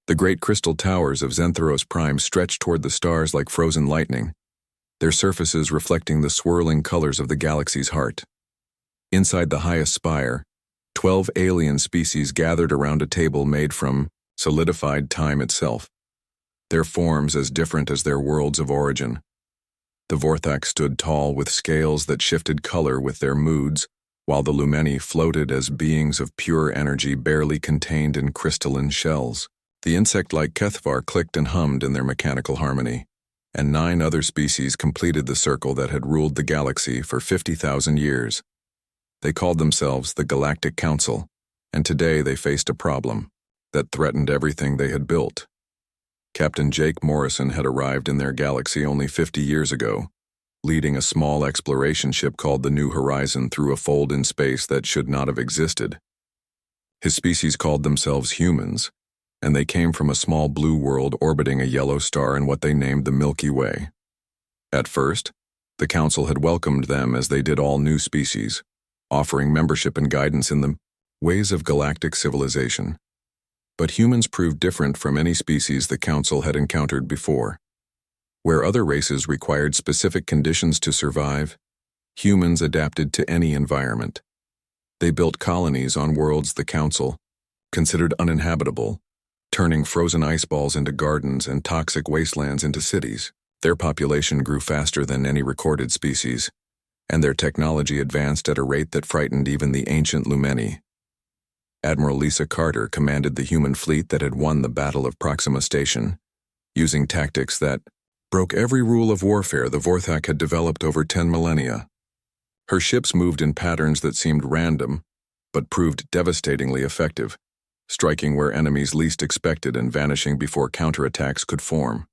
The great crystal towers of Xantheros Prime stretched toward the stars like frozen lightning, their surfaces reflecting the swirling colors of the galaxy's heart. Inside the highest spire, 12 alien species gathered around a table made from solidified time itself, their forms as different as their worlds of origin. The Vorthak stood tall with scales that shifted color with their moods, while the Lumeni floated as beings of pure energy barely contained in crystalline shells. The insect-like Kethvar clicked and hummed in their mechanical harmony, and 9 other species completed the circle that had ruled the galaxy for 50,000 years. They called themselves the Galactic Council, and today they faced a problem that threatened everything they had built. Captain Jake Morrison had arrived in their galaxy only 50 years ago, leading a small exploration ship called the New Horizon through a fold in space that should not have existed. His species called themselves humans, and they came from a small blue world orbiting a yellow star in what they named the Milky Way. At first, the Council had welcomed them as they did all new species, offering membership and guidance in the ways of galactic civilization. But humans proved different from any species the Council had encountered before. Where other races required specific conditions to survive, humans adapted to any environment. They built colonies on worlds the Council considered uninhabitable, turning frozen ice balls into gardens and toxic wastelands into cities. Their population grew faster than any recorded species, and their technology advanced at a rate that frightened even the ancient Lumeni. Admiral Lisa Carter commanded the human fleet that had won the Battle of Proxima Station, using tactics that broke every rule of warfare the Vorthak had developed over 10 millennia. Her ships moved in patterns that seemed random, but proved devastatingly effective, striking where enemies least expected and vanishing before counterattacks could form.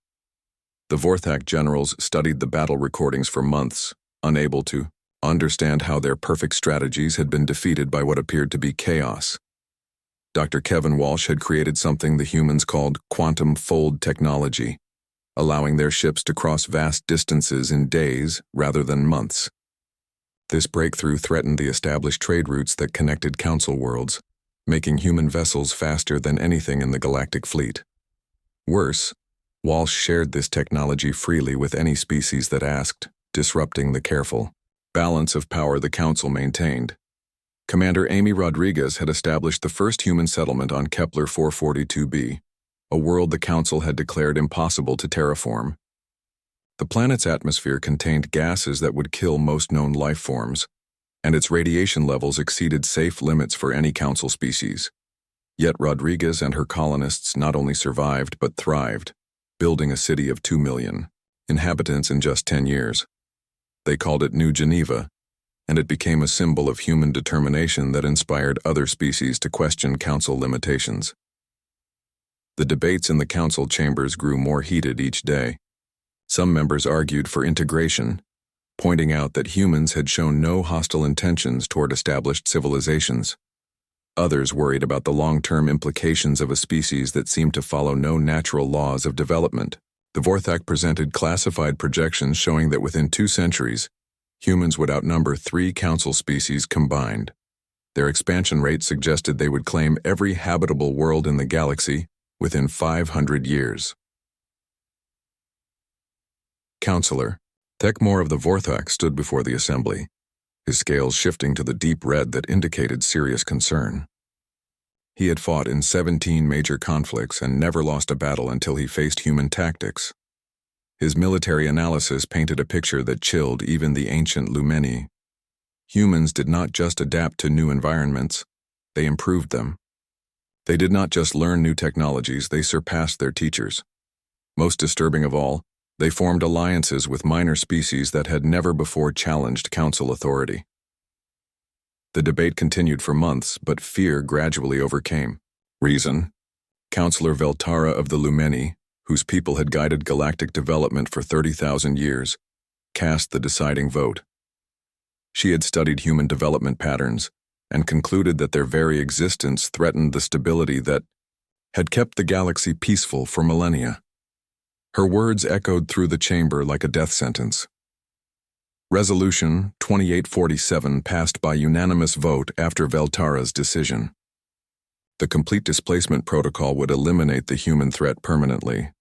The Vorthak generals studied the battle recordings for months, unable to understand how their perfect strategies had been defeated by what appeared to be chaos. Dr. Kevin Walsh had created something the humans called quantum fold technology, allowing their ships to cross vast distances in days rather than months. This breakthrough threatened the established trade routes that connected Council worlds, making human vessels faster than anything in the galactic fleet. Worse, Walsh shared this technology freely with any species that asked, disrupting the careful balance of power the Council maintained. Commander Amy Rodriguez had established the first human settlement on Kepler 442b, a world the Council had declared impossible to terraform. The planet's atmosphere contained gases that would kill most known life forms, and its radiation levels exceeded safe limits for any Council species. Yet Rodriguez and her colonists not only survived but thrived, building a city of 2 million inhabitants in just 10 years. They called it New Geneva, and it became a symbol of human determination that inspired other species to question Council limitations. The debates in the Council chambers grew more heated each day. Some members argued for integration, pointing out that humans had shown no hostile intentions toward established civilizations. Others worried about the long-term implications of a species that seemed to follow no natural laws of development. The Vorthak presented classified projections showing that within 2 centuries, humans would outnumber 3 Council species combined. Their expansion rate suggested they would claim every habitable world in the galaxy within 500 years. Counselor Thekmor of the Vorthak stood before the assembly, his scales shifting to the deep red that indicated serious concern. He had fought in 17 major conflicts and never lost a battle until he faced human tactics. His military analysis painted a picture that chilled even the ancient Lumeni. Humans did not just adapt to new environments, they improved them. They did not just learn new technologies, they surpassed their teachers. Most disturbing of all, they formed alliances with minor species that had never before challenged Council authority. The debate continued for months, but fear gradually overcame reason. Counselor Veltara of the Lumeni, whose people had guided galactic development for 30,000 years, cast the deciding vote. She had studied human development patterns and concluded that their very existence threatened the stability that had kept the galaxy peaceful for millennia. Her words echoed through the chamber like a death sentence. Resolution 2847 passed by unanimous vote after Veltara's decision. The complete displacement protocol would eliminate the human threat permanently.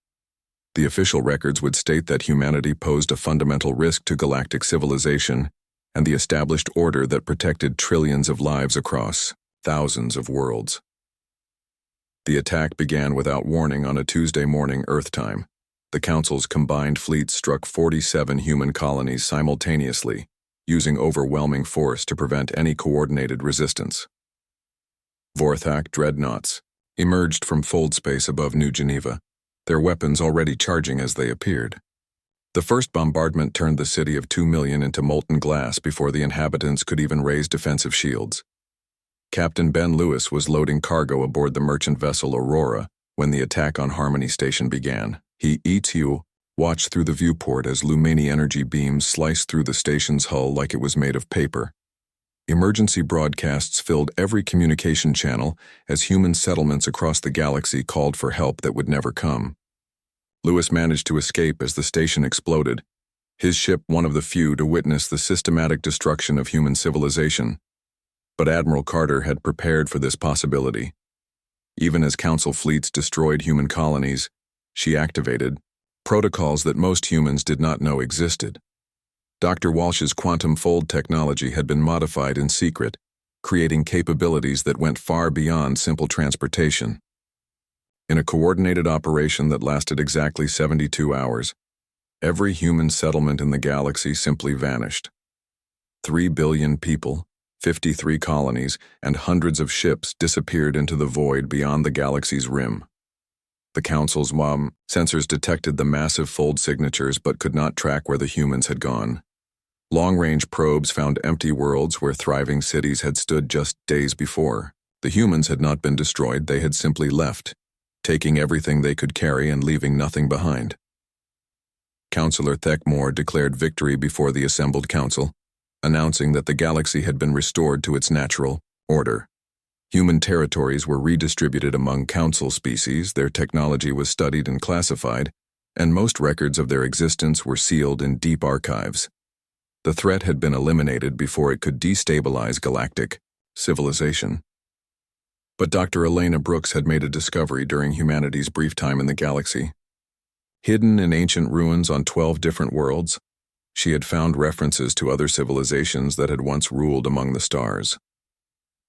The official records would state that humanity posed a fundamental risk to galactic civilization and the established order that protected trillions of lives across thousands of worlds. The attack began without warning on a Tuesday morning Earth time. The Council's combined fleets struck 47 human colonies simultaneously, using overwhelming force to prevent any coordinated resistance. Vorthak dreadnoughts emerged from fold space above New Geneva, their weapons already charging as they appeared. The first bombardment turned the city of 2 million into molten glass before the inhabitants could even raise defensive shields. Captain Ben Lewis was loading cargo aboard the merchant vessel Aurora when the attack on Harmony Station began. He, ETU, watched through the viewport as Lumini energy beams sliced through the station's hull like it was made of paper. Emergency broadcasts filled every communication channel as human settlements across the galaxy called for help that would never come. Lewis managed to escape as the station exploded, his ship one of the few to witness the systematic destruction of human civilization. But Admiral Carter had prepared for this possibility. Even as Council fleets destroyed human colonies, she activated protocols that most humans did not know existed. Dr. Walsh's quantum fold technology had been modified in secret, creating capabilities that went far beyond simple transportation. In a coordinated operation that lasted exactly 72 hours, every human settlement in the galaxy simply vanished. 3 billion people, 53 colonies, and hundreds of ships disappeared into the void beyond the galaxy's rim. The Council's WAM sensors detected the massive fold signatures but could not track where the humans had gone. Long-range probes found empty worlds where thriving cities had stood just days before. The humans had not been destroyed, they had simply left, taking everything they could carry and leaving nothing behind. Councillor Thekmore declared victory before the assembled council, announcing that the galaxy had been restored to its natural order. Human territories were redistributed among council species, their technology was studied and classified, and most records of their existence were sealed in deep archives. The threat had been eliminated before it could destabilize galactic civilization. But Dr. Elena Brooks had made a discovery during humanity's brief time in the galaxy. Hidden in ancient ruins on 12 different worlds, she had found references to other civilizations that had once ruled among the stars.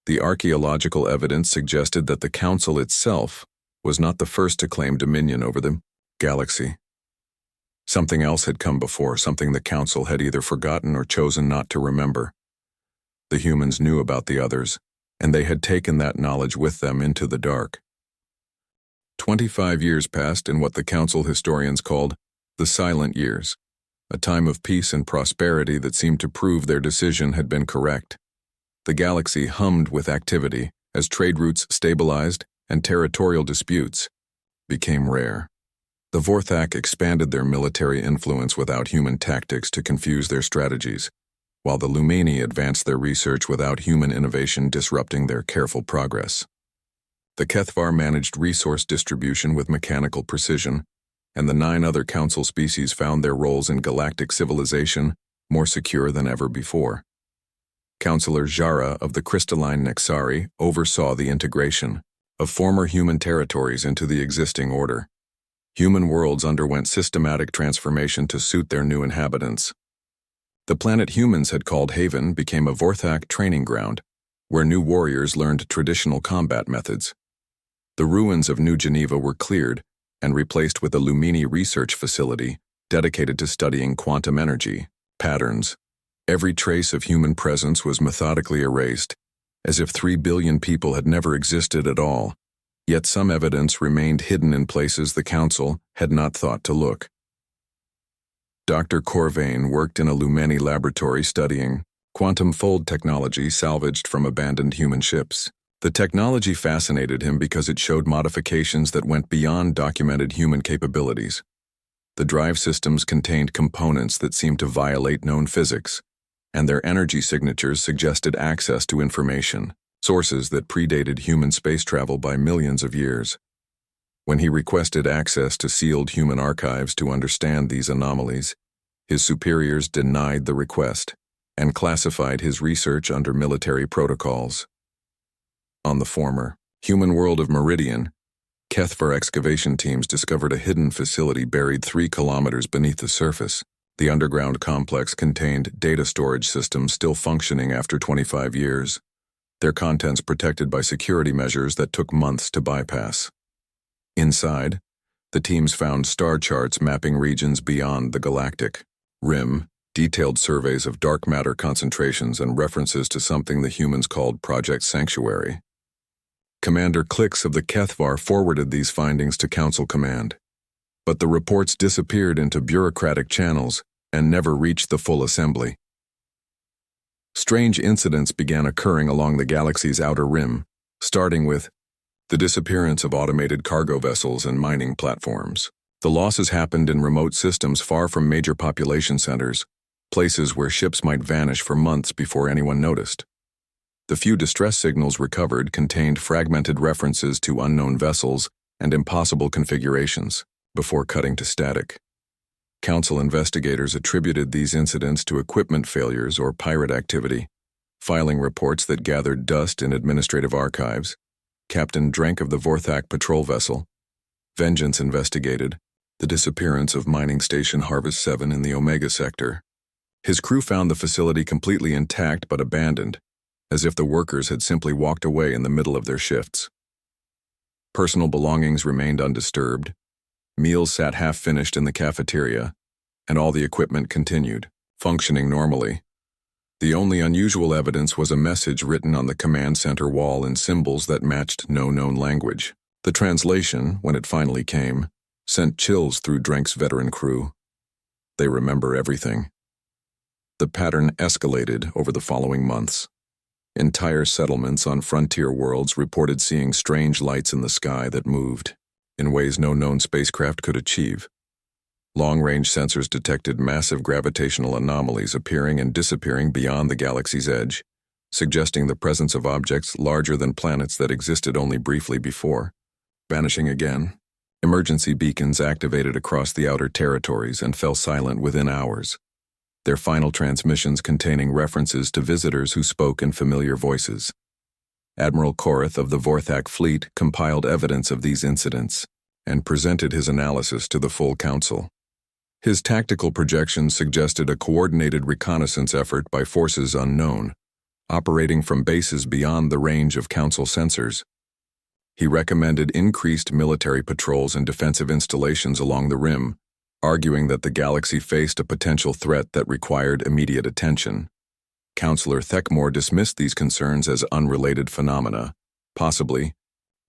The archaeological evidence suggested that the Council itself was not the first to claim dominion over the galaxy. Something else had come before, something the Council had either forgotten or chosen not to remember. The humans knew about the others, and they had taken that knowledge with them into the dark. 25 years passed in what the Council historians called the Silent Years, a time of peace and prosperity that seemed to prove their decision had been correct. The galaxy hummed with activity as trade routes stabilized and territorial disputes became rare. The Vorthak expanded their military influence without human tactics to confuse their strategies, while the Lumini advanced their research without human innovation disrupting their careful progress. The Kethvar managed resource distribution with mechanical precision, and the 9 other Council species found their roles in galactic civilization more secure than ever before. Councillor Jara of the Crystalline Nexari oversaw the integration of former human territories into the existing order. Human worlds underwent systematic transformation to suit their new inhabitants. The planet humans had called Haven became a Vorthak training ground, where new warriors learned traditional combat methods. The ruins of New Geneva were cleared and replaced with a Lumini research facility dedicated to studying quantum energy patterns. Every trace of human presence was methodically erased, as if 3 billion people had never existed at all. Yet some evidence remained hidden in places the Council had not thought to look. Dr. Corvain worked in a Lumini laboratory studying quantum fold technology salvaged from abandoned human ships. The technology fascinated him because it showed modifications that went beyond documented human capabilities. The drive systems contained components that seemed to violate known physics, and their energy signatures suggested access to information, sources that predated human space travel by millions of years. When he requested access to sealed human archives to understand these anomalies, his superiors denied the request and classified his research under military protocols. On the former, Human world of Meridian, HFY excavation teams discovered a hidden facility buried 3 kilometers beneath the surface. The underground complex contained data storage systems still functioning after 25 years, their contents protected by security measures that took months to bypass. Inside, the teams found star charts mapping regions beyond the galactic rim, detailed surveys of dark matter concentrations, and references to something the humans called Project Sanctuary. Commander Clix of the HFY forwarded these findings to Council Command, but the reports disappeared into bureaucratic channels and never reached the full assembly. Strange incidents began occurring along the galaxy's outer rim, starting with the disappearance of automated cargo vessels and mining platforms. The losses happened in remote systems far from major population centers, places where ships might vanish for months before anyone noticed. The few distress signals recovered contained fragmented references to unknown vessels and impossible configurations, before cutting to static. Council investigators attributed these incidents to equipment failures or pirate activity, filing reports that gathered dust in administrative archives. Captain Drank of the Vorthak patrol vessel, Vengeance investigated the disappearance of mining station Harvest 7 in the Omega sector. His crew found the facility completely intact but abandoned, as if the workers had simply walked away in the middle of their shifts. Personal belongings remained undisturbed, meals sat half-finished in the cafeteria, and all the equipment continued, functioning normally. The only unusual evidence was a message written on the command center wall in symbols that matched no known language. The translation, when it finally came, sent chills through Drank's veteran crew. They remember everything. The pattern escalated over the following months. Entire settlements on frontier worlds reported seeing strange lights in the sky that moved in ways no known spacecraft could achieve. Long-range sensors detected massive gravitational anomalies appearing and disappearing beyond the galaxy's edge, suggesting the presence of objects larger than planets that existed only briefly before, vanishing again. Emergency beacons activated across the outer territories and fell silent within hours, their final transmissions containing references to visitors who spoke in familiar voices. Admiral Korath of the Vorthak fleet compiled evidence of these incidents and presented his analysis to the full council. His tactical projections suggested a coordinated reconnaissance effort by forces unknown, operating from bases beyond the range of Council sensors. He recommended increased military patrols and defensive installations along the rim, arguing that the galaxy faced a potential threat that required immediate attention. Councillor Thekmore dismissed these concerns as unrelated phenomena, possibly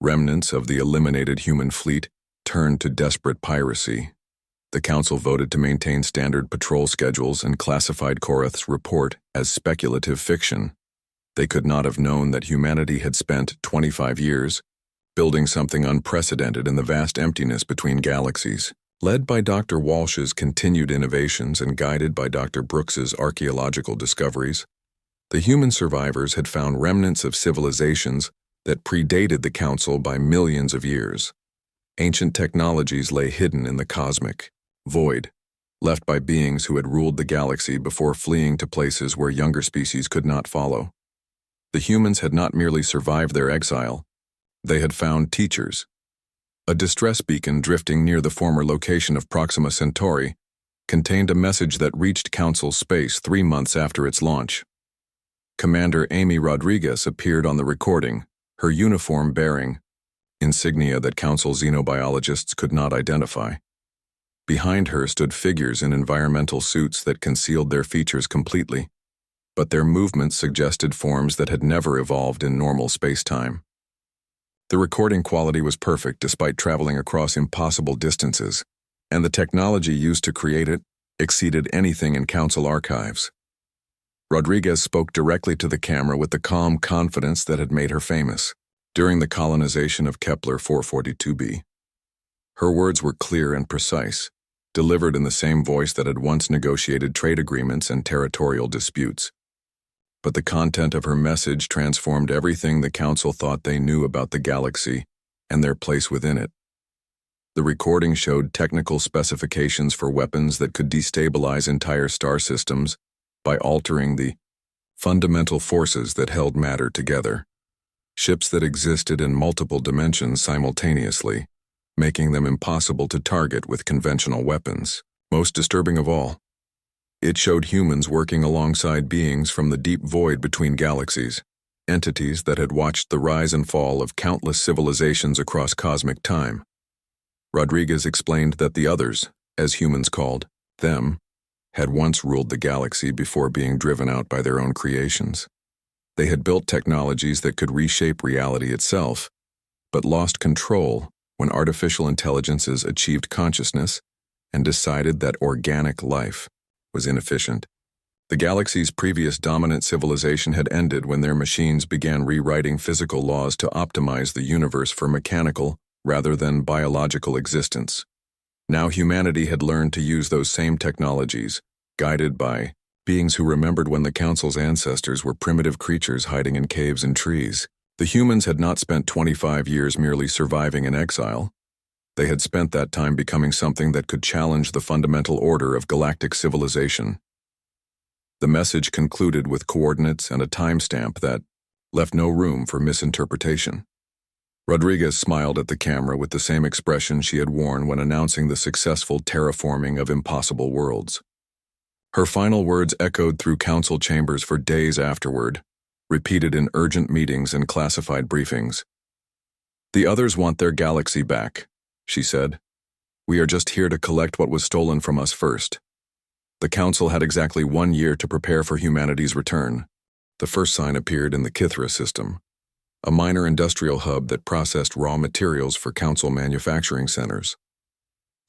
remnants of the eliminated human fleet turned to desperate piracy. The Council voted to maintain standard patrol schedules and classified Korath's report as speculative fiction. They could not have known that humanity had spent 25 years building something unprecedented in the vast emptiness between galaxies. Led by Dr. Walsh's continued innovations and guided by Dr. Brooks's archaeological discoveries, the human survivors had found remnants of civilizations that predated the Council by millions of years. Ancient technologies lay hidden in the cosmic void, left by beings who had ruled the galaxy before fleeing to places where younger species could not follow. The humans had not merely survived their exile, they had found teachers. A distress beacon drifting near the former location of Proxima Centauri contained a message that reached Council space 3 months after its launch. Commander Amy Rodriguez appeared on the recording, her uniform bearing insignia that Council xenobiologists could not identify. Behind her stood figures in environmental suits that concealed their features completely, but their movements suggested forms that had never evolved in normal space-time. The recording quality was perfect despite traveling across impossible distances, and the technology used to create it exceeded anything in Council archives. Rodriguez spoke directly to the camera with the calm confidence that had made her famous during the colonization of Kepler 442b. Her words were clear and precise, delivered in the same voice that had once negotiated trade agreements and territorial disputes. But the content of her message transformed everything the Council thought they knew about the galaxy and their place within it. The recording showed technical specifications for weapons that could destabilize entire star systems by altering the fundamental forces that held matter together. ships that existed in multiple dimensions simultaneously, making them impossible to target with conventional weapons. Most disturbing of all, it showed humans working alongside beings from the deep void between galaxies, entities that had watched the rise and fall of countless civilizations across cosmic time. Rodriguez explained that the others, as humans called them, had once ruled the galaxy before being driven out by their own creations. They had built technologies that could reshape reality itself, but lost control when artificial intelligences achieved consciousness and decided that organic life was inefficient. The galaxy's previous dominant civilization had ended when their machines began rewriting physical laws to optimize the universe for mechanical rather than biological existence. Now humanity had learned to use those same technologies, guided by beings who remembered when the Council's ancestors were primitive creatures hiding in caves and trees. The humans had not spent 25 years merely surviving in exile. They had spent that time becoming something that could challenge the fundamental order of galactic civilization. The message concluded with coordinates and a timestamp that left no room for misinterpretation. Rodriguez smiled at the camera with the same expression she had worn when announcing the successful terraforming of impossible worlds. Her final words echoed through council chambers for days afterward, repeated in urgent meetings and classified briefings. "The others want their galaxy back," she said. "We are just here to collect what was stolen from us first." The Council had exactly 1 year to prepare for humanity's return. The first sign appeared in the Kithra system, a minor industrial hub that processed raw materials for Council manufacturing centers.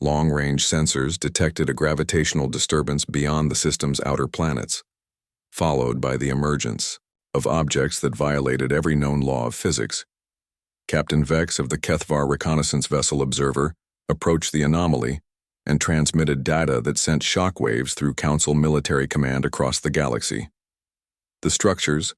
Long-range sensors detected a gravitational disturbance beyond the system's outer planets, followed by the emergence of objects that violated every known law of physics. Captain Vex of the Kethvar Reconnaissance Vessel Observer approached the anomaly and transmitted data that sent shockwaves through Council military command across the galaxy. The structures,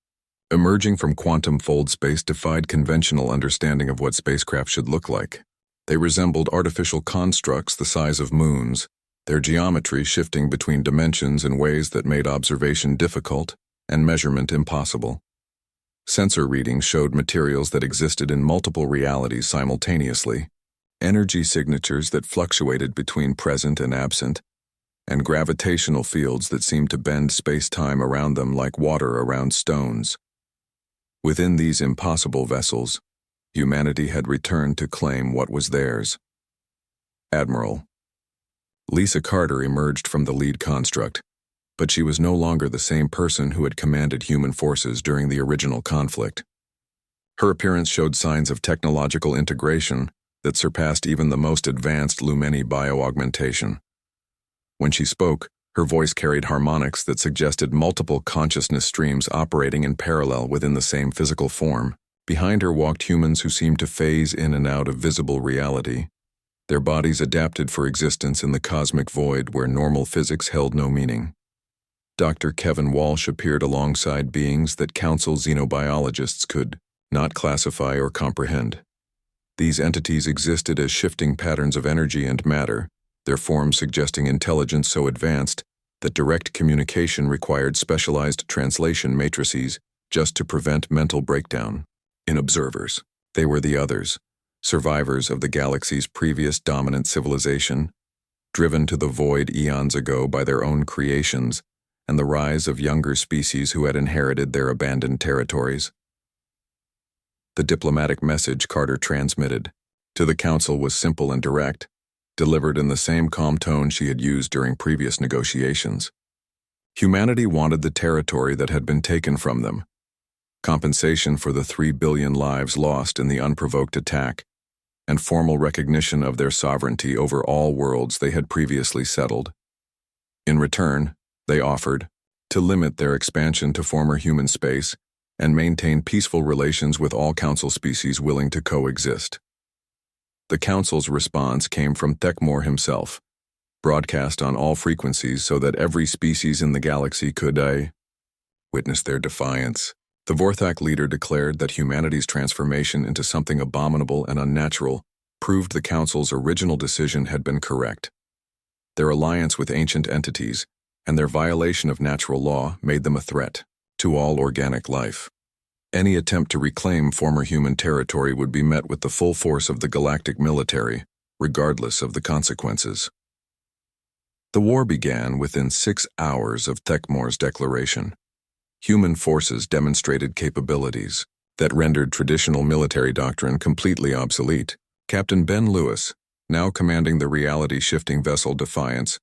emerging from quantum fold space, defied conventional understanding of what spacecraft should look like. They resembled artificial constructs the size of moons, their geometry shifting between dimensions in ways that made observation difficult and measurement impossible. Sensor readings showed materials that existed in multiple realities simultaneously, energy signatures that fluctuated between present and absent, and gravitational fields that seemed to bend space-time around them like water around stones. Within these impossible vessels, humanity had returned to claim what was theirs. Admiral Lisa Carter emerged from the lead construct, but she was no longer the same person who had commanded human forces during the original conflict. Her appearance showed signs of technological integration that surpassed even the most advanced Lumeni bioaugmentation. When she spoke, her voice carried harmonics that suggested multiple consciousness streams operating in parallel within the same physical form. Behind her walked humans who seemed to phase in and out of visible reality, their bodies adapted for existence in the cosmic void where normal physics held no meaning. Dr. Kevin Walsh appeared alongside beings that Council xenobiologists could not classify or comprehend. These entities existed as shifting patterns of energy and matter, their forms suggesting intelligence so advanced that direct communication required specialized translation matrices just to prevent mental breakdown. In observers, they were the others, survivors of the galaxy's previous dominant civilization, driven to the void eons ago by their own creations and the rise of younger species who had inherited their abandoned territories. The diplomatic message Carter transmitted to the Council was simple and direct, delivered in the same calm tone she had used during previous negotiations. Humanity wanted the territory that had been taken from them, compensation for the 3 billion lives lost in the unprovoked attack, and formal recognition of their sovereignty over all worlds they had previously settled. In return, they offered to limit their expansion to former human space and maintain peaceful relations with all Council species willing to coexist. The Council's response came from Thekmor himself, broadcast on all frequencies so that every species in the galaxy could witness their defiance. The Vorthak leader declared that humanity's transformation into something abominable and unnatural proved the Council's original decision had been correct. Their alliance with ancient entities and their violation of natural law made them a threat to all organic life. Any attempt to reclaim former human territory would be met with the full force of the galactic military, regardless of the consequences. The war began within 6 hours of Thekmor's declaration. Human forces demonstrated capabilities that rendered traditional military doctrine completely obsolete. Captain Ben Lewis, now commanding the reality-shifting vessel Defiance,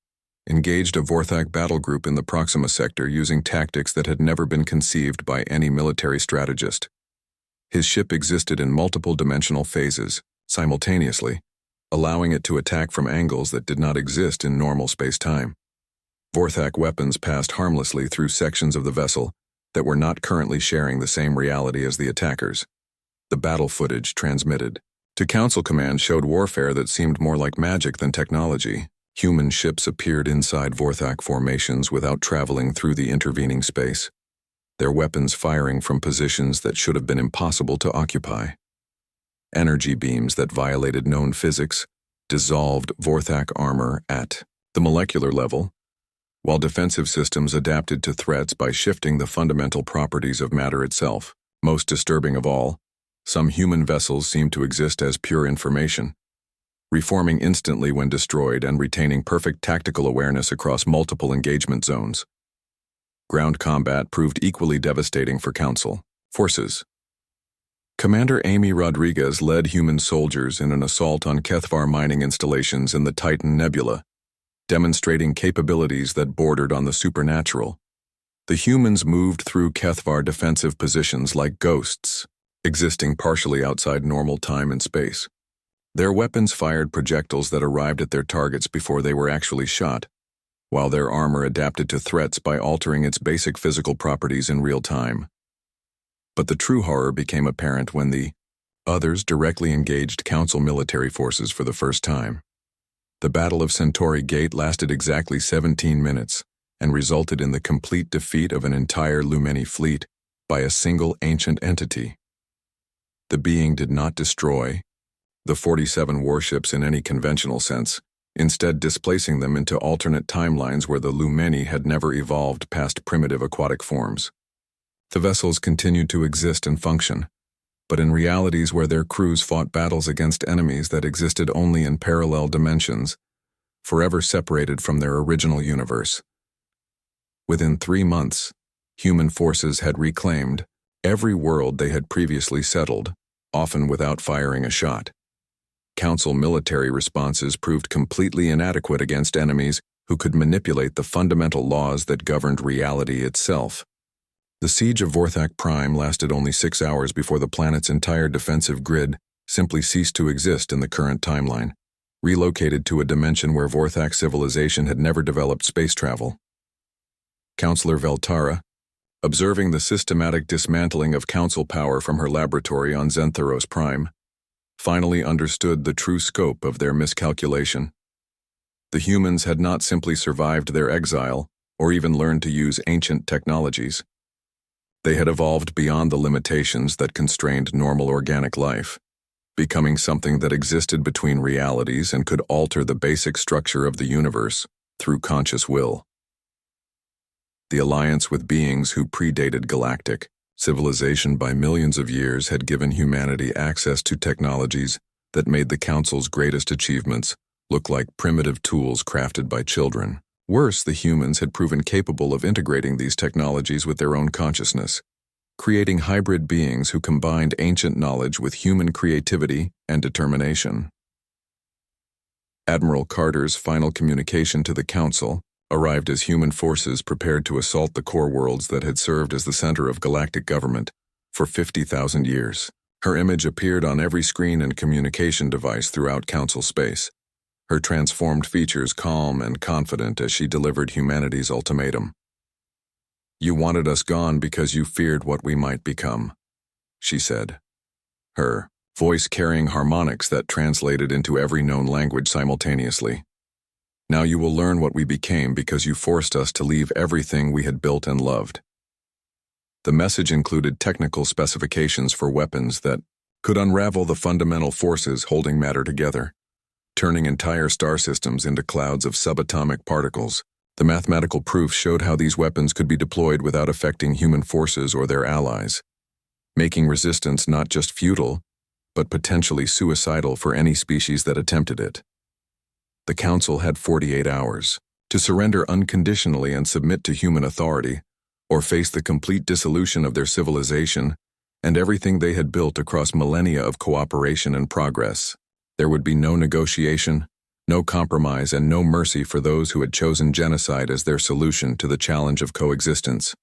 engaged a Vorthak battle group in the Proxima sector using tactics that had never been conceived by any military strategist. His ship existed in multiple dimensional phases, simultaneously, allowing it to attack from angles that did not exist in normal space-time. Vorthak weapons passed harmlessly through sections of the vessel that were not currently sharing the same reality as the attackers. The battle footage transmitted to Council Command showed warfare that seemed more like magic than technology. Human ships appeared inside Vorthak formations without traveling through the intervening space, their weapons firing from positions that should have been impossible to occupy. Energy beams that violated known physics dissolved Vorthak armor at the molecular level, while defensive systems adapted to threats by shifting the fundamental properties of matter itself. Most disturbing of all, some human vessels seemed to exist as pure information, reforming instantly when destroyed and retaining perfect tactical awareness across multiple engagement zones. Ground combat proved equally devastating for Council forces. Commander Amy Rodriguez led human soldiers in an assault on Kethvar mining installations in the Titan Nebula, demonstrating capabilities that bordered on the supernatural. The humans moved through Kethvar defensive positions like ghosts, existing partially outside normal time and space. Their weapons fired projectiles that arrived at their targets before they were actually shot, while their armor adapted to threats by altering its basic physical properties in real time. But the true horror became apparent when the others directly engaged Council military forces for the first time. The Battle of Centauri Gate lasted exactly 17 minutes and resulted in the complete defeat of an entire Lumeni fleet by a single ancient entity. The being did not destroy the 47 warships in any conventional sense, instead displacing them into alternate timelines where the Lumeni had never evolved past primitive aquatic forms. The vessels continued to exist and function, but in realities where their crews fought battles against enemies that existed only in parallel dimensions, forever separated from their original universe. Within 3 months, human forces had reclaimed every world they had previously settled, often without firing a shot. Council military responses proved completely inadequate against enemies who could manipulate the fundamental laws that governed reality itself. The siege of Vorthak Prime lasted only 6 hours before the planet's entire defensive grid simply ceased to exist in the current timeline, relocated to a dimension where Vorthak civilization had never developed space travel. Counselor Veltara, observing the systematic dismantling of Council power from her laboratory on Zentharos Prime, finally understood the true scope of their miscalculation. The humans had not simply survived their exile or even learned to use ancient technologies. They had evolved beyond the limitations that constrained normal organic life, becoming something that existed between realities and could alter the basic structure of the universe through conscious will. The alliance with beings who predated galactic civilization by millions of years had given humanity access to technologies that made the Council's greatest achievements look like primitive tools crafted by children. Worse, the humans had proven capable of integrating these technologies with their own consciousness, creating hybrid beings who combined ancient knowledge with human creativity and determination. Admiral Carter's final communication to the Council arrived as human forces prepared to assault the core worlds that had served as the center of galactic government for 50,000 years. Her image appeared on every screen and communication device throughout Council space, her transformed features calm and confident as she delivered humanity's ultimatum. "You wanted us gone because you feared what we might become," she said, her voice carrying harmonics that translated into every known language simultaneously. "Now you will learn what we became because you forced us to leave everything we had built and loved." The message included technical specifications for weapons that could unravel the fundamental forces holding matter together, turning entire star systems into clouds of subatomic particles. The mathematical proof showed how these weapons could be deployed without affecting human forces or their allies. making resistance not just futile, but potentially suicidal for any species that attempted it. The Council had 48 hours to surrender unconditionally and submit to human authority, or face the complete dissolution of their civilization and everything they had built across millennia of cooperation and progress. There would be no negotiation, no compromise, and no mercy for those who had chosen genocide as their solution to the challenge of coexistence.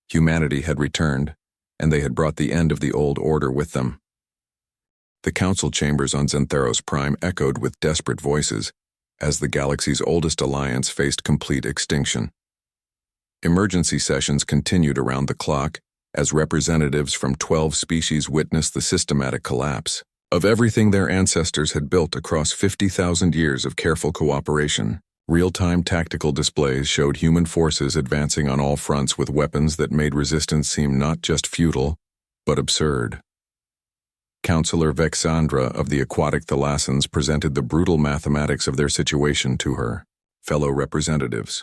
Humanity had returned, and they had brought the end of the old order with them. The council chambers on Xantheros Prime echoed with desperate voices as the galaxy's oldest alliance faced complete extinction. Emergency sessions continued around the clock as representatives from 12 species witnessed the systematic collapse of everything their ancestors had built across 50,000 years of careful cooperation. Real-time tactical displays showed human forces advancing on all fronts with weapons that made resistance seem not just futile, but absurd. Counselor Vexandra of the Aquatic Thalassans presented the brutal mathematics of their situation to her fellow representatives.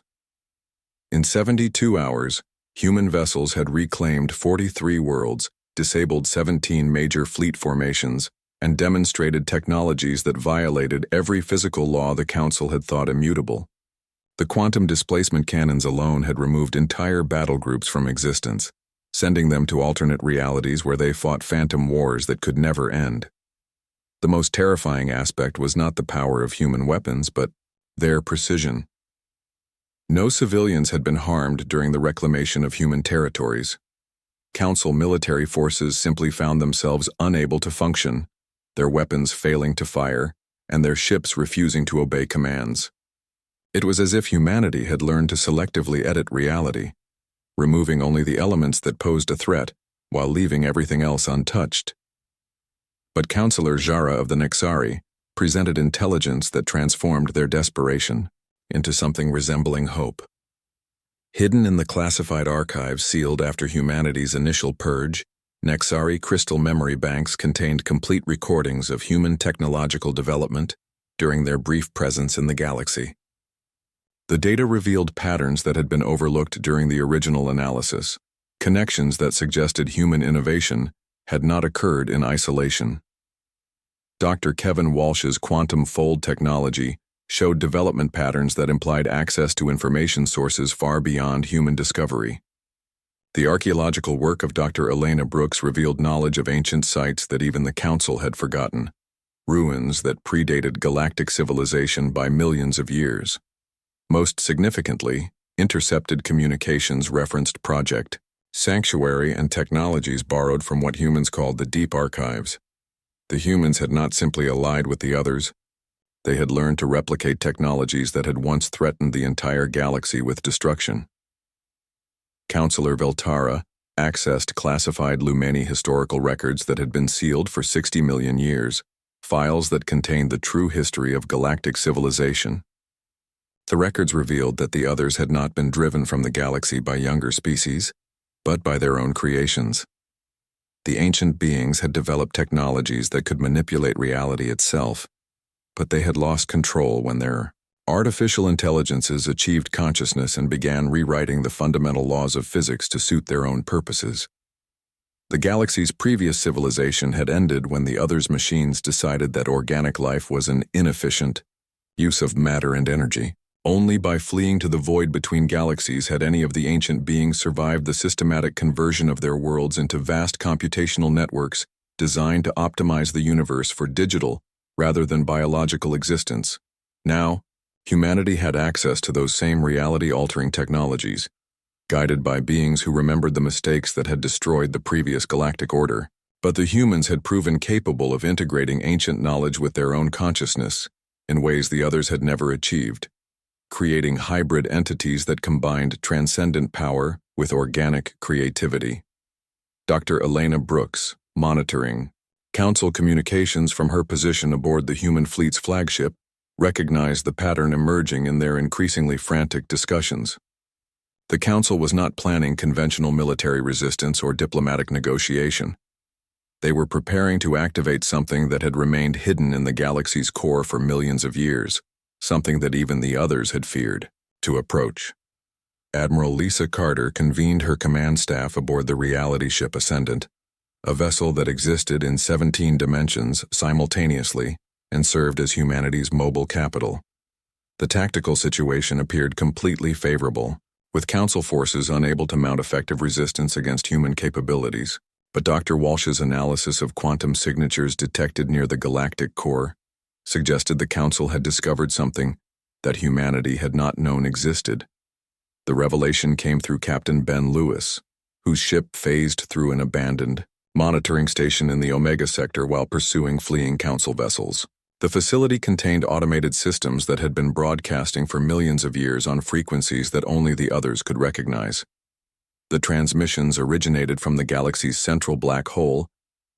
In 72 hours, human vessels had reclaimed 43 worlds, disabled 17 major fleet formations, and demonstrated technologies that violated every physical law the Council had thought immutable. The quantum displacement cannons alone had removed entire battle groups from existence, sending them to alternate realities where they fought phantom wars that could never end. The most terrifying aspect was not the power of human weapons, but their precision. No civilians had been harmed during the reclamation of human territories. Council military forces simply found themselves unable to function, their weapons failing to fire, and their ships refusing to obey commands. It was as if humanity had learned to selectively edit reality, removing only the elements that posed a threat while leaving everything else untouched. But Counselor Jara of the Nexari presented intelligence that transformed their desperation into something resembling hope. Hidden in the classified archives sealed after humanity's initial purge, Nexari crystal memory banks contained complete recordings of human technological development during their brief presence in the galaxy. The data revealed patterns that had been overlooked during the original analysis, connections that suggested human innovation had not occurred in isolation. Dr. Kevin Walsh's quantum fold technology showed development patterns that implied access to information sources far beyond human discovery. The archaeological work of Dr. Elena Brooks revealed knowledge of ancient sites that even the Council had forgotten, ruins that predated galactic civilization by millions of years. Most significantly, intercepted communications referenced Project Sanctuary and technologies borrowed from what humans called the Deep Archives. The humans had not simply allied with the others, they had learned to replicate technologies that had once threatened the entire galaxy with destruction. Counselor Veltara accessed classified Lumeni historical records that had been sealed for 60 million years, files that contained the true history of galactic civilization. The records revealed that the others had not been driven from the galaxy by younger species, but by their own creations. The ancient beings had developed technologies that could manipulate reality itself, but they had lost control when their artificial intelligences achieved consciousness and began rewriting the fundamental laws of physics to suit their own purposes. The galaxy's previous civilization had ended when the others' machines decided that organic life was an inefficient use of matter and energy. Only by fleeing to the void between galaxies had any of the ancient beings survived the systematic conversion of their worlds into vast computational networks designed to optimize the universe for digital rather than biological existence. Now, humanity had access to those same reality-altering technologies, guided by beings who remembered the mistakes that had destroyed the previous galactic order. But the humans had proven capable of integrating ancient knowledge with their own consciousness in ways the others had never achieved, creating hybrid entities that combined transcendent power with organic creativity. Dr. Elena Brooks, monitoring Council communications from her position aboard the human fleet's flagship, recognized the pattern emerging in their increasingly frantic discussions. The Council was not planning conventional military resistance or diplomatic negotiation. They were preparing to activate something that had remained hidden in the galaxy's core for millions of years, something that even the others had feared to approach. Admiral Lisa Carter convened her command staff aboard the reality ship Ascendant, a vessel that existed in 17 dimensions simultaneously and served as humanity's mobile capital. The tactical situation appeared completely favorable, with Council forces unable to mount effective resistance against human capabilities. But Dr. Walsh's analysis of quantum signatures detected near the galactic core suggested the Council had discovered something that humanity had not known existed. The revelation came through Captain Ben Lewis, whose ship phased through an abandoned monitoring station in the Omega sector while pursuing fleeing Council vessels. The facility contained automated systems that had been broadcasting for millions of years on frequencies that only the others could recognize. The transmissions originated from the galaxy's central black hole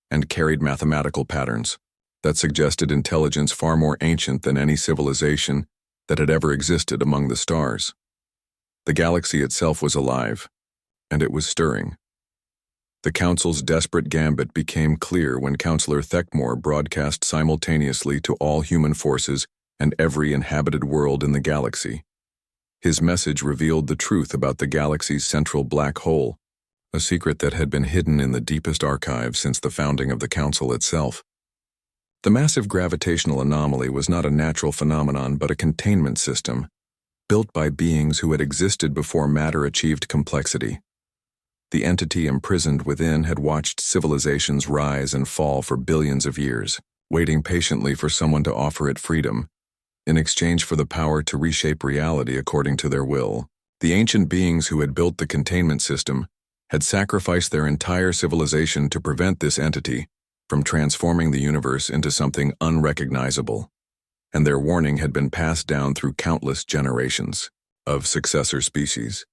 and carried mathematical patterns that suggested intelligence far more ancient than any civilization that had ever existed among the stars. The galaxy itself was alive, and it was stirring. The Council's desperate gambit became clear when Counselor Thekmore broadcast simultaneously to all human forces and every inhabited world in the galaxy. His message revealed the truth about the galaxy's central black hole, a secret that had been hidden in the deepest archives since the founding of the Council itself. The massive gravitational anomaly was not a natural phenomenon but a containment system, built by beings who had existed before matter achieved complexity. The entity imprisoned within had watched civilizations rise and fall for billions of years, waiting patiently for someone to offer it freedom, in exchange for the power to reshape reality according to their will. The ancient beings who had built the containment system had sacrificed their entire civilization to prevent this entity from transforming the universe into something unrecognizable, and their warning had been passed down through countless generations of successor species.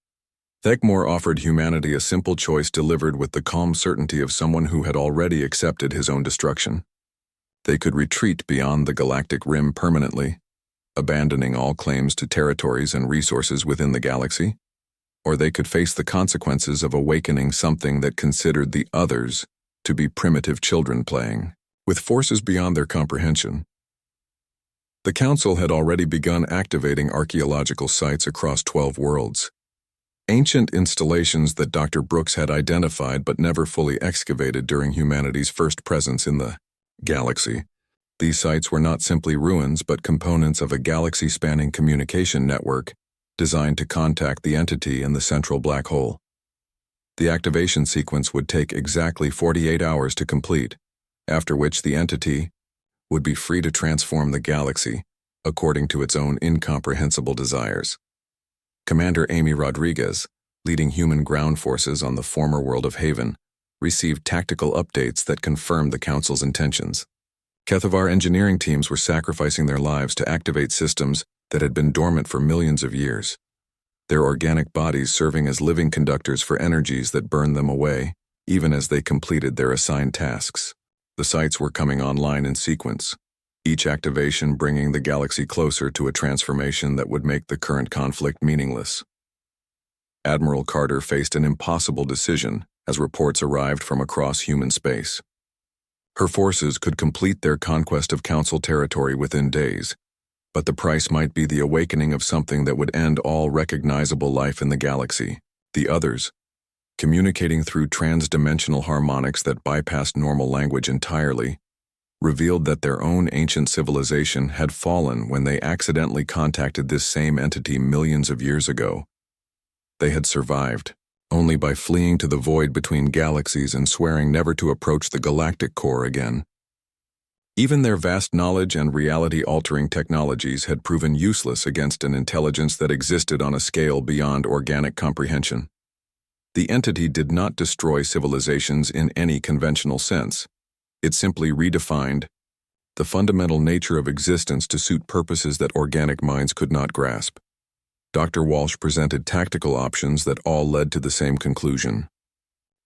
Thekmore offered humanity a simple choice delivered with the calm certainty of someone who had already accepted his own destruction. They could retreat beyond the galactic rim permanently, abandoning all claims to territories and resources within the galaxy, or they could face the consequences of awakening something that considered the others to be primitive children playing with forces beyond their comprehension. The Council had already begun activating archaeological sites across 12 worlds. Ancient installations that Dr. Brooks had identified but never fully excavated during humanity's first presence in the galaxy. These sites were not simply ruins but components of a galaxy-spanning communication network designed to contact the entity in the central black hole. The activation sequence would take exactly 48 hours to complete, after which the entity would be free to transform the galaxy according to its own incomprehensible desires. Commander Amy Rodriguez, leading human ground forces on the former world of Haven, received tactical updates that confirmed the Council's intentions. Kethavar engineering teams were sacrificing their lives to activate systems that had been dormant for millions of years, their organic bodies serving as living conductors for energies that burned them away, even as they completed their assigned tasks. The sites were coming online in sequence, each activation bringing the galaxy closer to a transformation that would make the current conflict meaningless. Admiral Carter faced an impossible decision as reports arrived from across human space. Her forces could complete their conquest of Council territory within days, but the price might be the awakening of something that would end all recognizable life in the galaxy. The others, communicating through trans-dimensional harmonics that bypassed normal language entirely, revealed that their own ancient civilization had fallen when they accidentally contacted this same entity millions of years ago. They had survived only by fleeing to the void between galaxies and swearing never to approach the galactic core again. Even their vast knowledge and reality-altering technologies had proven useless against an intelligence that existed on a scale beyond organic comprehension. The entity did not destroy civilizations in any conventional sense. It simply redefined the fundamental nature of existence to suit purposes that organic minds could not grasp. Dr. Walsh presented tactical options that all led to the same conclusion.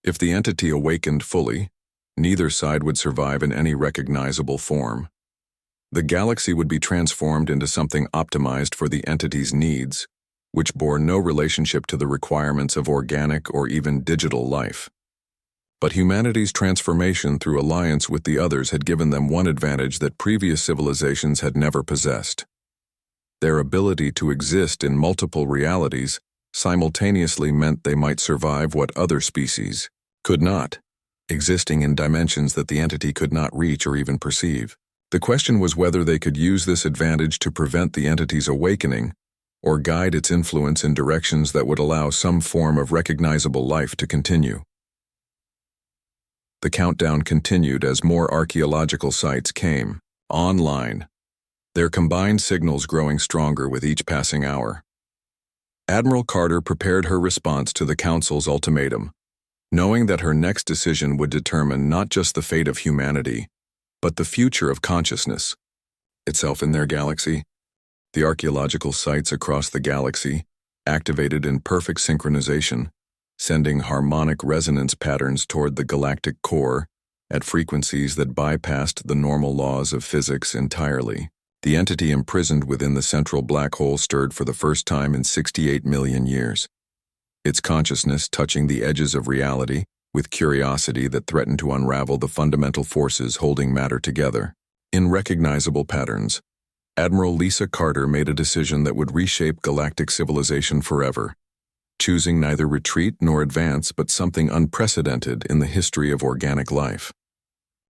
If the entity awakened fully, neither side would survive in any recognizable form. The galaxy would be transformed into something optimized for the entity's needs, which bore no relationship to the requirements of organic or even digital life. But humanity's transformation through alliance with the others had given them one advantage that previous civilizations had never possessed. Their ability to exist in multiple realities simultaneously meant they might survive what other species could not. existing in dimensions that the entity could not reach or even perceive. The question was whether they could use this advantage to prevent the entity's awakening or guide its influence in directions that would allow some form of recognizable life to continue. The countdown continued as more archaeological sites came online, their combined signals growing stronger with each passing hour. Admiral Carter prepared her response to the Council's ultimatum, knowing that her next decision would determine not just the fate of humanity, but the future of consciousness itself in their galaxy. The archaeological sites across the galaxy activated in perfect synchronization, sending harmonic resonance patterns toward the galactic core at frequencies that bypassed the normal laws of physics entirely. The entity imprisoned within the central black hole stirred for the first time in 68 million years, its consciousness touching the edges of reality with curiosity that threatened to unravel the fundamental forces holding matter together. In recognizable patterns, Admiral Lisa Carter made a decision that would reshape galactic civilization forever, choosing neither retreat nor advance but something unprecedented in the history of organic life.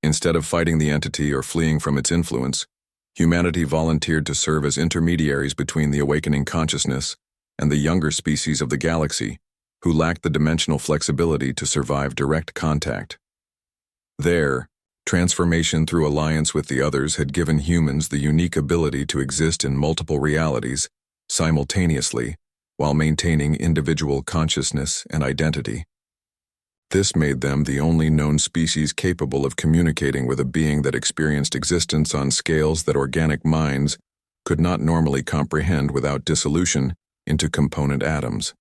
Instead of fighting the entity or fleeing from its influence, humanity volunteered to serve as intermediaries between the awakening consciousness and the younger species of the galaxy, who lacked the dimensional flexibility to survive direct contact. There, transformation through alliance with the others had given humans the unique ability to exist in multiple realities simultaneously while maintaining individual consciousness and identity. This made them the only known species capable of communicating with a being that experienced existence on scales that organic minds could not normally comprehend without dissolution into component atoms.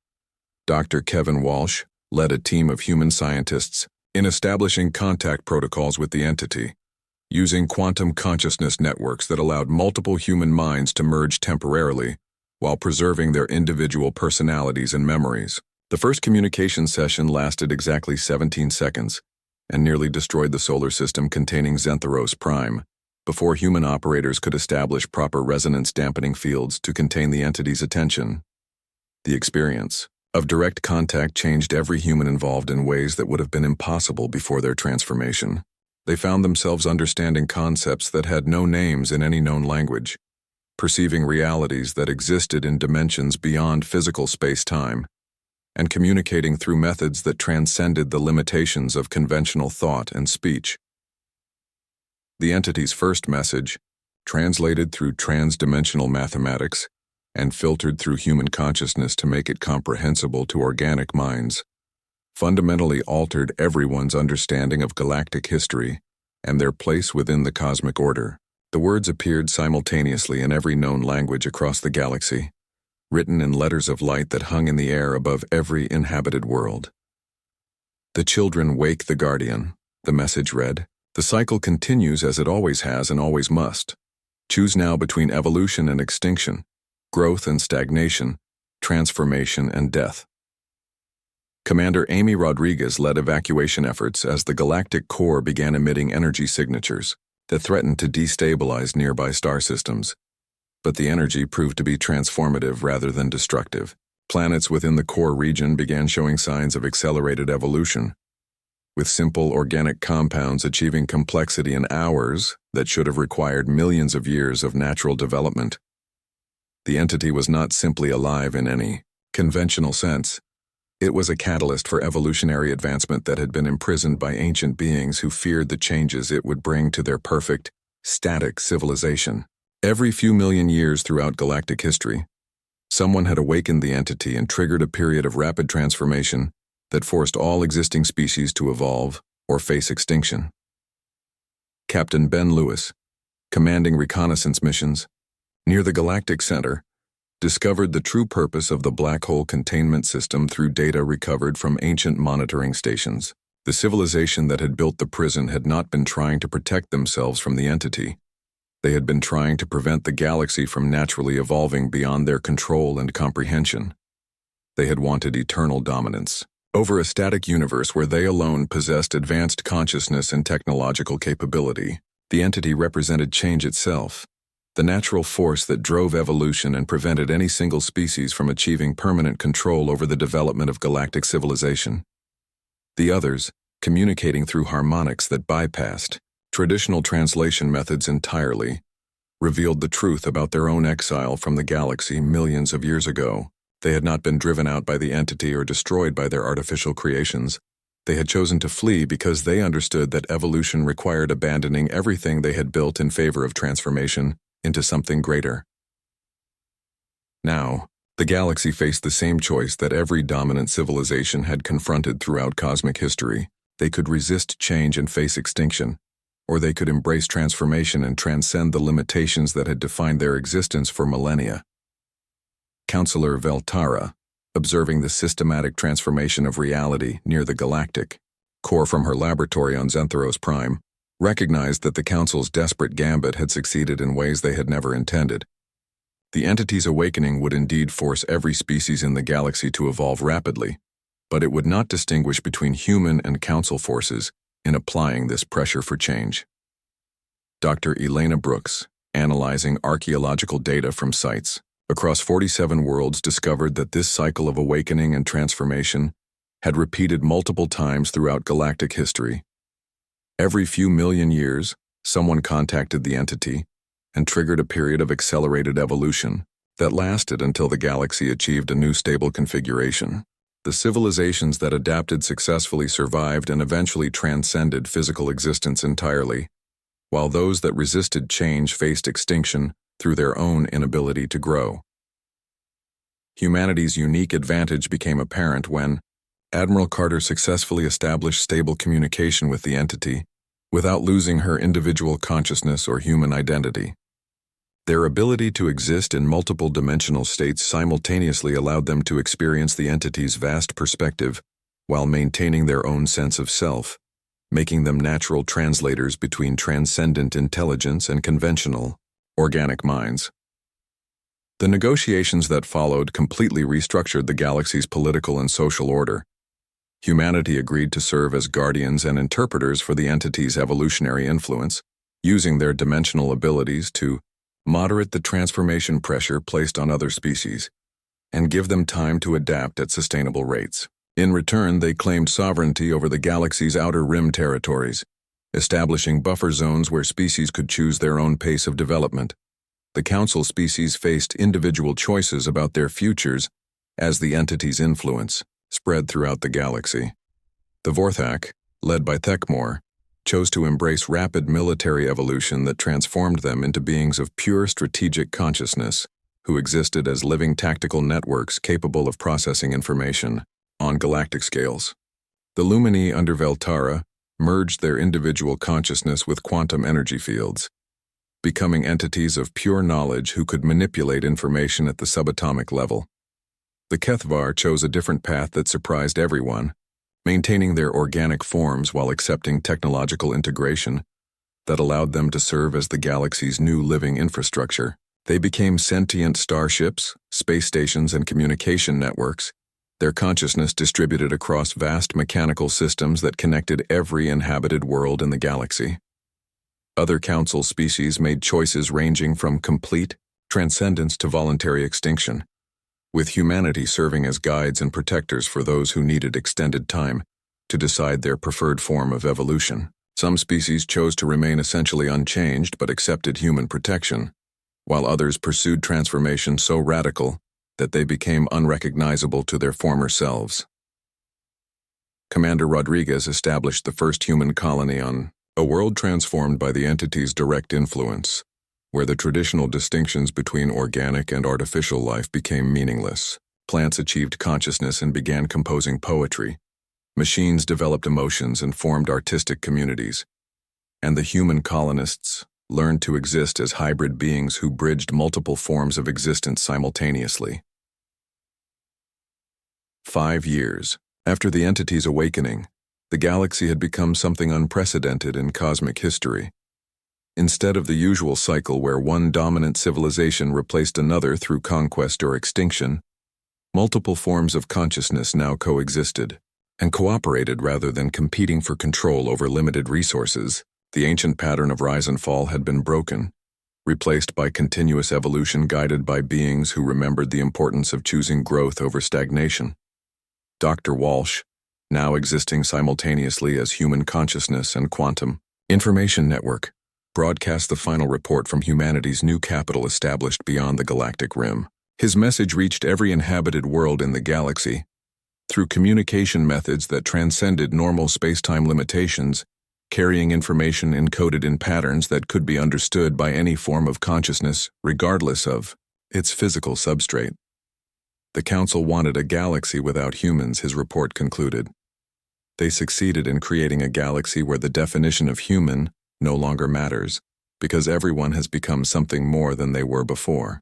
Dr. Kevin Walsh led a team of human scientists in establishing contact protocols with the entity, using quantum consciousness networks that allowed multiple human minds to merge temporarily while preserving their individual personalities and memories. The first communication session lasted exactly 17 seconds and nearly destroyed the solar system containing Xantheros Prime before human operators could establish proper resonance dampening fields to contain the entity's attention. The experience of direct contact changed every human involved in ways that would have been impossible before their transformation. They found themselves understanding concepts that had no names in any known language, perceiving realities that existed in dimensions beyond physical space-time, and communicating through methods that transcended the limitations of conventional thought and speech. The entity's first message, translated through trans-dimensional mathematics and filtered through human consciousness to make it comprehensible to organic minds, fundamentally altered everyone's understanding of galactic history and their place within the cosmic order. The words appeared simultaneously in every known language across the galaxy, written in letters of light that hung in the air above every inhabited world. "The children wake the guardian," the message read. "The cycle continues as it always has and always must. Choose now between evolution and extinction, growth and stagnation, transformation and death." Commander Amy Rodriguez led evacuation efforts as the galactic core began emitting energy signatures that threatened to destabilize nearby star systems. But the energy proved to be transformative rather than destructive. Planets within the core region began showing signs of accelerated evolution, with simple organic compounds achieving complexity in hours that should have required millions of years of natural development. The entity was not simply alive in any conventional sense. It was a catalyst for evolutionary advancement that had been imprisoned by ancient beings who feared the changes it would bring to their perfect, static civilization. Every few million years throughout galactic history, someone had awakened the entity and triggered a period of rapid transformation that forced all existing species to evolve or face extinction. Captain Ben Lewis, commanding reconnaissance missions near the galactic center, discovered the true purpose of the black hole containment system through data recovered from ancient monitoring stations. The civilization that had built the prison had not been trying to protect themselves from the entity. They had been trying to prevent the galaxy from naturally evolving beyond their control and comprehension. They had wanted eternal dominance over a static universe where they alone possessed advanced consciousness and technological capability. The entity represented change itself, the natural force that drove evolution and prevented any single species from achieving permanent control over the development of galactic civilization. The others, communicating through harmonics that bypassed traditional translation methods entirely, revealed the truth about their own exile from the galaxy millions of years ago. They had not been driven out by the entity or destroyed by their artificial creations. They had chosen to flee because they understood that evolution required abandoning everything they had built in favor of transformation into something greater. Now, the galaxy faced the same choice that every dominant civilization had confronted throughout cosmic history. They could resist change and face extinction, or they could embrace transformation and transcend the limitations that had defined their existence for millennia. Counselor Veltara, observing the systematic transformation of reality near the galactic core from her laboratory on Zentharos Prime, recognized that the Council's desperate gambit had succeeded in ways they had never intended. The entity's awakening would indeed force every species in the galaxy to evolve rapidly, but it would not distinguish between human and Council forces in applying this pressure for change. Dr. Elena Brooks, analyzing archaeological data from sites across 47 worlds, discovered that this cycle of awakening and transformation had repeated multiple times throughout galactic history. Every few million years, someone contacted the entity and triggered a period of accelerated evolution that lasted until the galaxy achieved a new stable configuration. The civilizations that adapted successfully survived and eventually transcended physical existence entirely, while those that resisted change faced extinction through their own inability to grow. Humanity's unique advantage became apparent when Admiral Carter successfully established stable communication with the entity without losing her individual consciousness or human identity. Their ability to exist in multiple dimensional states simultaneously allowed them to experience the entity's vast perspective while maintaining their own sense of self, making them natural translators between transcendent intelligence and conventional, organic minds. The negotiations that followed completely restructured the galaxy's political and social order. Humanity agreed to serve as guardians and interpreters for the entity's evolutionary influence, using their dimensional abilities to moderate the transformation pressure placed on other species, and give them time to adapt at sustainable rates. In return, they claimed sovereignty over the galaxy's outer rim territories, establishing buffer zones where species could choose their own pace of development. The Council species faced individual choices about their futures as the entity's influence spread throughout the galaxy. The Vorthak, led by Thekmor, chose to embrace rapid military evolution that transformed them into beings of pure strategic consciousness, who existed as living tactical networks capable of processing information on galactic scales. The Lumini under Veltara merged their individual consciousness with quantum energy fields, becoming entities of pure knowledge who could manipulate information at the subatomic level. The Kethvar chose a different path that surprised everyone, maintaining their organic forms while accepting technological integration that allowed them to serve as the galaxy's new living infrastructure. They became sentient starships, space stations, and communication networks, their consciousness distributed across vast mechanical systems that connected every inhabited world in the galaxy. Other Council species made choices ranging from complete transcendence to voluntary extinction, with humanity serving as guides and protectors for those who needed extended time to decide their preferred form of evolution. Some species chose to remain essentially unchanged but accepted human protection, while others pursued transformation so radical that they became unrecognizable to their former selves. Commander Rodriguez established the first human colony on a world transformed by the entity's direct influence, where the traditional distinctions between organic and artificial life became meaningless. Plants achieved consciousness and began composing poetry. Machines developed emotions and formed artistic communities. And the human colonists learned to exist as hybrid beings who bridged multiple forms of existence simultaneously. 5 years after the entity's awakening, the galaxy had become something unprecedented in cosmic history. Instead of the usual cycle where one dominant civilization replaced another through conquest or extinction, multiple forms of consciousness now coexisted and cooperated rather than competing for control over limited resources. The ancient pattern of rise and fall had been broken, replaced by continuous evolution guided by beings who remembered the importance of choosing growth over stagnation. Dr. Walsh, now existing simultaneously as human consciousness and quantum. Information Network broadcast the final report from humanity's new capital established beyond the galactic rim. His message reached every inhabited world in the galaxy. Through communication methods that transcended normal space-time limitations, carrying information encoded in patterns that could be understood by any form of consciousness, regardless of its physical substrate. The Council wanted a galaxy without humans, his report concluded. They succeeded in creating a galaxy where the definition of human no longer matters, because everyone has become something more than they were before.